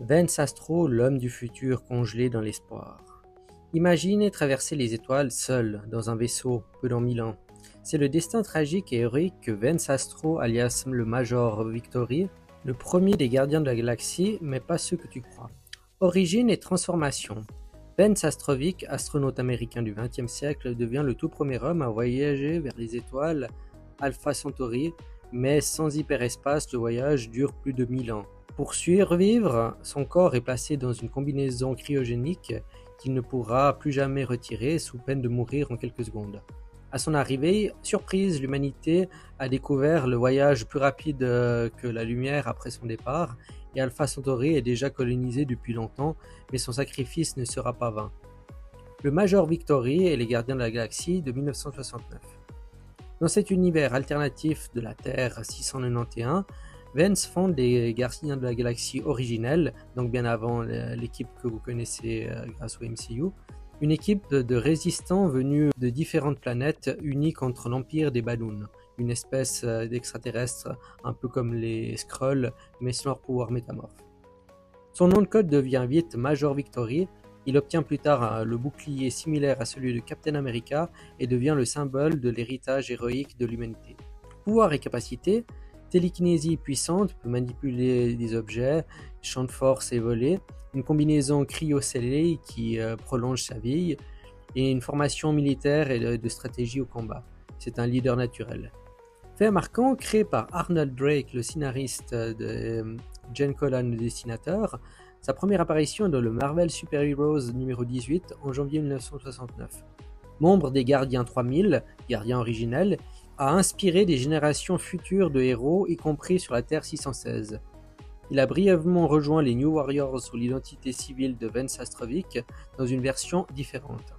Vance Astro, l'homme du futur congelé dans l'espoir. Imaginez traverser les étoiles seul, dans un vaisseau, pendant 1000 ans. C'est le destin tragique et héroïque que Vance Astro, alias le Major Victory, le premier des gardiens de la galaxie, mais pas ceux que tu crois. Origine et transformation. Vance Astrovic, astronaute américain du XXe siècle, devient le tout premier homme à voyager vers les étoiles Alpha Centauri, mais sans hyperespace, le voyage dure plus de 1000 ans. Pour survivre, son corps est placé dans une combinaison cryogénique qu'il ne pourra plus jamais retirer sous peine de mourir en quelques secondes. À son arrivée, surprise, l'humanité a découvert le voyage plus rapide que la lumière après son départ, et Alpha Centauri est déjà colonisé depuis longtemps, mais son sacrifice ne sera pas vain. Le Major Victory et les Gardiens de la Galaxie de 1969. Dans cet univers alternatif de la Terre 691, Vance fonde les Gardiens de la Galaxie originelle, donc bien avant l'équipe que vous connaissez grâce au MCU, une équipe de résistants venus de différentes planètes unis contre l'Empire des Balloons, une espèce d'extraterrestres un peu comme les Skrulls, mais sans leur pouvoir métamorphe. Son nom de code devient vite Major Victory. Il obtient plus tard le bouclier similaire à celui de Captain America et devient le symbole de l'héritage héroïque de l'humanité. Pouvoir et capacité, télékinésie puissante, peut manipuler des objets, champ de force et voler, une combinaison cryo-scellée qui prolonge sa vie, et une formation militaire et de stratégie au combat. C'est un leader naturel. Fait marquant, créé par Arnold Drake, le scénariste de Gene Colan, le dessinateur, sa première apparition dans le Marvel Super Heroes numéro 18 en janvier 1969. Membre des Gardiens 3000, gardiens originels, a inspiré des générations futures de héros, y compris sur la Terre 616. Il a brièvement rejoint les New Warriors sous l'identité civile de Vance Astrovic dans une version différente.